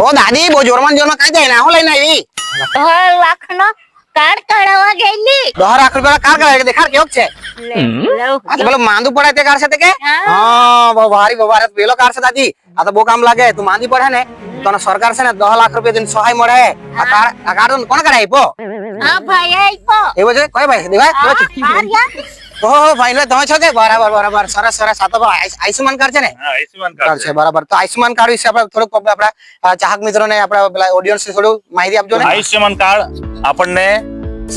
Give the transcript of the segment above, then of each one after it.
ઓ દાદી બહુ જોરમાં કઈ જાય ને હું લઈને આવી 10 લાખ નો કાર્ડ કઢાવવા ગયેલી 10 લાખ રૂપિયા કાર્ડ કરાવે દેખાડ કેવો છે આ તો પેલો માંદુ પડે તે કાર છે તે કે હા બહુ ભારી બહુ ભારે પેલો કાર છે દાદી આ તો બહુ કામ લાગે તું માંદી પડે ને તને સરકાર છે ને 10 લાખ રૂપિયા દિન સહાય મળે આ કાર્ડ કોણ કરાય પો હા ભાઈ આઈપો એવો છે કોઈ ભાઈ દેવાય ઓહો ભાઈ લે તમે છો કે બરાબર સરસ સરસ આ તો આયુષ્માન કાર્ડ છે ને હા આયુષ્માન કાર્ડ છે બરાબર તો આયુષ્માન કાર્ડ વિશે આપણે થોડુંક આપણા ચાહક મિત્રોને આપણા ઓડિયન્સ ને થોડું માહિતી આપજો ને આયુષ્યમાન કાર્ડ આપણને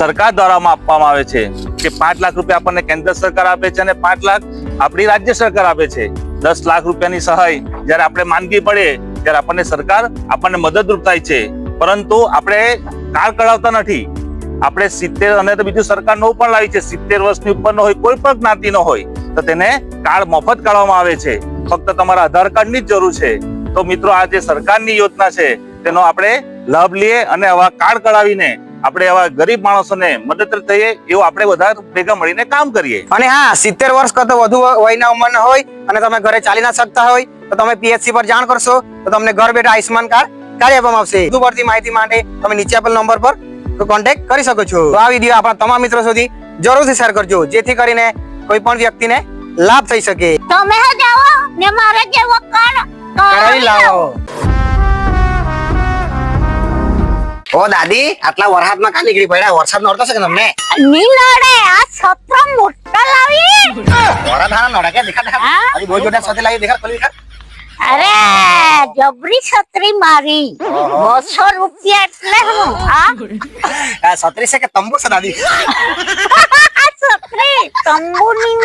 સરકાર દ્વારા આપવામાં આવે છે કે 5 લાખ રૂપિયા આપણને કેન્દ્ર સરકાર આપે છે અને 5 લાખ આપણી રાજ્ય સરકાર આપે છે 10 લાખ રૂપિયાની સહાય જ્યારે આપણે માંદગી પડે ત્યારે આપણને સરકાર આપણને મદદરૂપ થાય છે પરંતુ આપણે કાર્ડ કઢાવતા નથી આપણે 70 અને તો બીજું સરકાર નવું પણ લાવી છે 70 વર્ષની ઉપરનો હોય કોઈ પણ જ્ઞાતિનો હોય તો તેને કાર્ડ મફત કાઢવામાં આવે છે ફક્ત તમારા આધાર કાર્ડની જ જરૂર છે તો મિત્રો આ જે સરકારની યોજના છે તેનો આપણે લાભ લઈએ અને આવા કાર્ડ કઢાવીને આપણે આવા ગરીબ માણસોને મદદ થઈએ એવું આપણે બધા ભેગા મળીને કામ કરીએ અને હા 70 વર્ષ કરતા વધુ વયના ઉંમરના હોય અને તમે ઘરે ચાલી ના શકતા હોય તો તમે પીએચસી પર જાણ કરશો તો તમને ઘર બેઠા આયુષ્માન કાર્ડ કાઢી આપવામાં આવશે વધુ પડતી માહિતી માટે તમે નીચે આપેલ નંબર પર કોન્ટેક્ટ કરી શકો છો તો આ વિડીયો આપણા તમામ મિત્રો સુધી જરૂરથી શેર કરજો જેથી કરીને કોઈ પણ વ્યક્તિને લાભ થઈ શકે તમે જાઓ ને મારે જેવો કાર્ડ કરાવી લાવો ઓ દાદી આટલા વરસાદમાં કા નીકળી પડ્યા વરસાદ નડતો છે કે તમને ની નડે આ છત્ર મોટા લાવી વરસાદ હા નડે કે દેખાડ અરે બહુ જોડા સાથે લાવી દેખાડ ખોલી દેખાડ અરે જબરી છત્રી મારી 200 રૂપિયા એટલે હું આ છત્રી છે કે તંબુ છે દાદી છત્રી તંબુની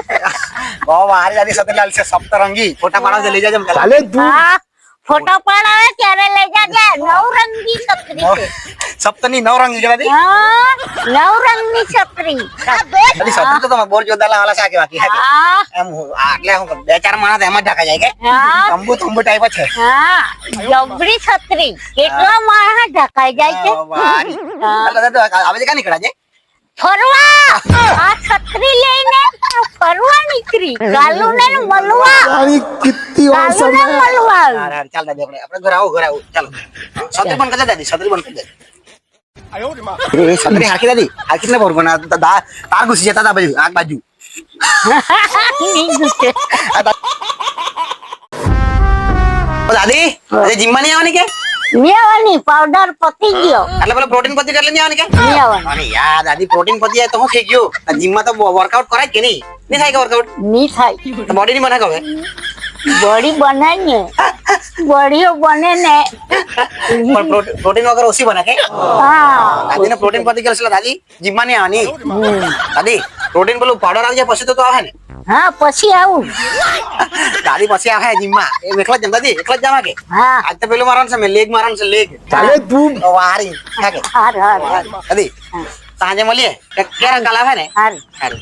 બહુ વારી દાદી છત્રી લાલ છે સપ્તરંગી ફોટા પાડવા લઈ જાજે ચાલે તું ફોટો પડાવે ત્યારે લઈ જાજે નવરંગી છત્રી છે સપ્તની નવ રંગી કે દાદી નવરંગની છત્રી દાદી છત્રી તો તમે બોર જોદાલા વાળા છે કે બાકી એમ આટલે હું બે ચાર માણસ એમ જ ઢાકા જાય કે તંબુ ટાઈપ છે હા જબરી છત્રી કેટલા માણસ ઢકાઈ જાય છે વારી આવે કા નીકળા છે ફરવા આ છત્રી લઈને ફરવા નીકળી ગાલુને મળવા તારી કિત્તી ગાલુને મળવા ચાલ દાદી આપણે ઘર આવો ચાલો છત્રી બંધ કરી દાદી છત્રી બંધ કરી દે છત્રી હાકી દાદી હાકી ને બરોબર તાર ઘુસી જતા બાજુ આગ બાજુ દાદી જીમમાં નહીં આવવાની કે નિયાવાની પાવડર પતી ગયો એટલે પેલો પ્રોટીન પતી એટલે નહીં આવવાની કે નિયાવાની અરે યાર દાદી પ્રોટીન પતી જાય તો હું થઈ ગયો જીમમાં તો વર્કઆઉટ કરાય કે નહીં થાય કે વર્કઆઉટ ની થાય બોડી ની બને હવે બોડી બને ને બોડીઓ બને ને પણ પ્રોટીન વગર ઓછી બને કે હા દાદી ને પ્રોટીન પતી ગયો એટલે દાદી જીમમાં નહીં આવવાની દાદી પ્રોટીન પેલું પાવડર આવી જાય પછી તો આવે ને હા પછી આવું દાદી પછી આવે જીમમાં એ એકલા જ જમ દાદી એકલા જ જવા કે હા આજ તો પેલું મારવાનું છે મેં લેગ મારવાનું છે લેગ ચાલે તું વારી કે હાર હાર દાદી સાંજે મળીએ ક્યારે કાલ આવે ને હાર સારું